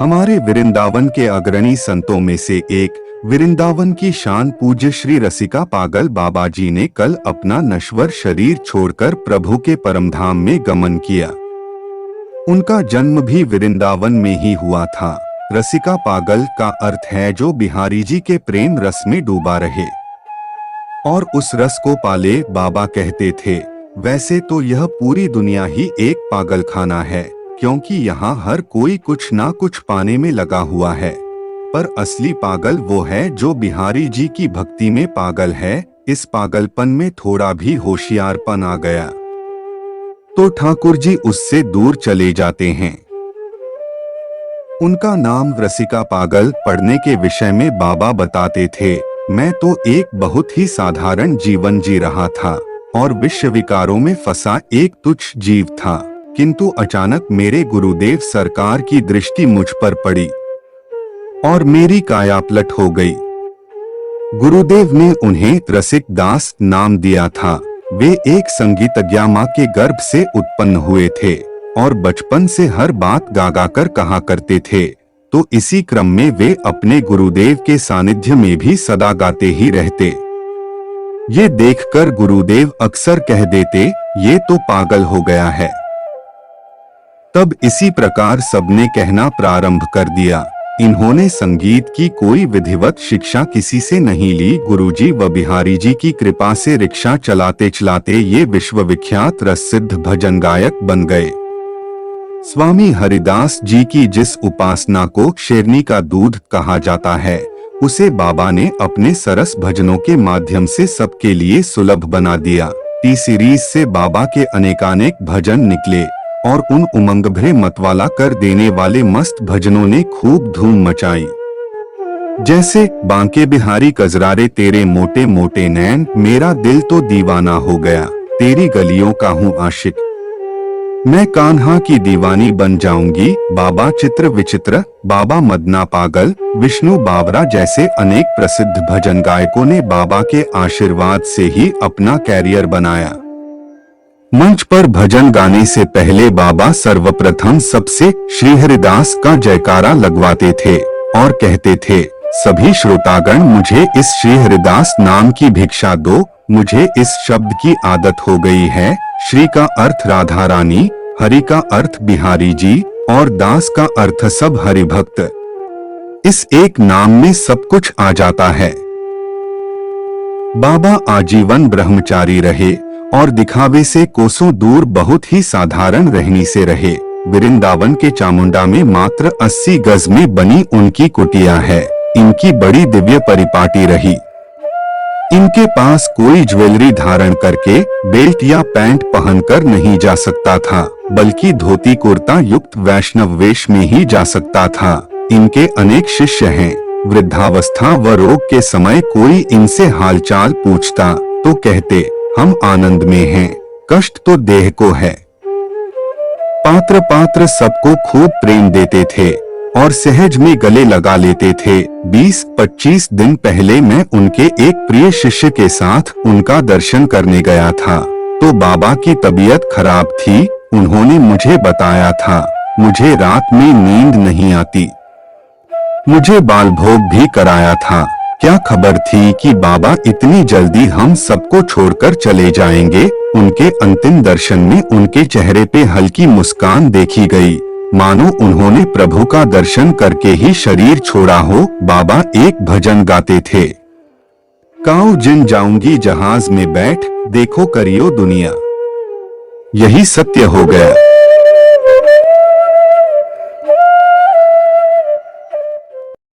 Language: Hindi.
हमारे वृंदावन के अग्रणी संतों में से एक वृंदावन की शान पूज्य श्री रसिका पागल बाबा जी ने कल अपना नश्वर शरीर छोड़कर प्रभु के परमधाम में गमन किया। उनका जन्म भी वृंदावन में ही हुआ था। रसिका पागल का अर्थ है जो बिहारी जी के प्रेम रस में डूबा रहे और उस रस को पाले बाबा कहते थे। वैसे तो यह पूरी दुनिया ही एक पागलखाना है, क्योंकि यहाँ हर कोई कुछ ना कुछ पाने में लगा हुआ है। पर असली पागल वो है जो बिहारी जी की भक्ति में पागल है। इस पागलपन में थोड़ा भी होशियारपन आ गया तो ठाकुर जी उससे दूर चले जाते हैं। उनका नाम रसिका पागल पढ़ने के विषय में बाबा बताते थे, मैं तो एक बहुत ही साधारण जीवन जी रहा था और विश्व विकारों में फंसा एक तुच्छ जीव था, किंतु अचानक मेरे गुरुदेव सरकार की दृष्टि मुझ पर पड़ी और मेरी काया पलट हो गई। गुरुदेव ने उन्हें रसिक दास नाम दिया था। वे एक संगीतज्ञा माँ के गर्भ से उत्पन्न हुए थे और बचपन से हर बात गा कर कहा करते थे। तो इसी क्रम में वे अपने गुरुदेव के सानिध्य में भी सदा गाते ही रहते। ये देखकर गुरुदेव अक्सर कह देते, ये तो पागल हो गया है। तब इसी प्रकार सबने कहना प्रारंभ कर दिया। इन्होंने संगीत की कोई विधिवत शिक्षा किसी से नहीं ली। गुरुजी व बिहारी जी की कृपा से रिक्शा चलाते चलाते ये विश्वविख्यात रससिद्ध भजन गायक बन गए। स्वामी हरिदास जी की जिस उपासना को शेरनी का दूध कहा जाता है, उसे बाबा ने अपने सरस भजनों के माध्यम से सबके लिए सुलभ बना दिया। टी सीरीज से बाबा के अनेकानेक भजन निकले और उन उमंग भरे मतवाला कर देने वाले मस्त भजनों ने खूब धूम मचाई। जैसे बांके बिहारी कजरारे तेरे मोटे मोटे नैन, मेरा दिल तो दीवाना हो गया, तेरी गलियों का हूँ आशिक, मैं कान्हा की दीवानी बन जाऊंगी, बाबा चित्र विचित्र, बाबा मदना पागल, विष्णु बावरा जैसे अनेक प्रसिद्ध भजन गायकों ने बाबा के आशीर्वाद से ही अपना कैरियर बनाया। मंच पर भजन गाने से पहले बाबा सर्वप्रथम सबसे श्री हरिदास का जयकारा लगवाते थे और कहते थे, सभी श्रोतागण मुझे इस श्री हरिदास नाम की भिक्षा दो। मुझे इस शब्द की आदत हो गई है। श्री का अर्थ राधा रानी, हरि का अर्थ बिहारी जी और दास का अर्थ सब हरिभक्त। इस एक नाम में सब कुछ आ जाता है। बाबा आजीवन ब्रह्मचारी रहे और दिखावे से कोसों दूर बहुत ही साधारण रहनी से रहे। वृंदावन के चामुंडा में मात्र 80 गज में बनी उनकी कुटिया है। इनकी बड़ी दिव्य परिपाटी रही। इनके पास कोई ज्वेलरी धारण करके बेल्ट या पैंट पहनकर नहीं जा सकता था, बल्कि धोती कुर्ता युक्त वैष्णव वेश में ही जा सकता था। इनके अनेक शिष्य हैं। वृद्धावस्था व रोग के समय कोई इनसे हालचाल पूछता तो कहते, हम आनंद में हैं, कष्ट तो देह को है। पात्र पात्र सबको खूब प्रेम देते थे और सहज में गले लगा लेते थे। 20-25 दिन पहले मैं उनके एक प्रिय शिष्य के साथ उनका दर्शन करने गया था, तो बाबा की तबीयत खराब थी। उन्होंने मुझे बताया था, मुझे रात में नींद नहीं आती। मुझे बाल भोग भी कराया था। क्या खबर थी कि बाबा इतनी जल्दी हम सबको छोड़कर चले जाएंगे। उनके अंतिम दर्शन में उनके चेहरे पे हल्की मुस्कान देखी गई, मानो उन्होंने प्रभु का दर्शन करके ही शरीर छोड़ा हो। बाबा एक भजन गाते थे, काऊ जिन जाऊंगी जहाज में बैठ, देखो करियो दुनिया। यही सत्य हो गया।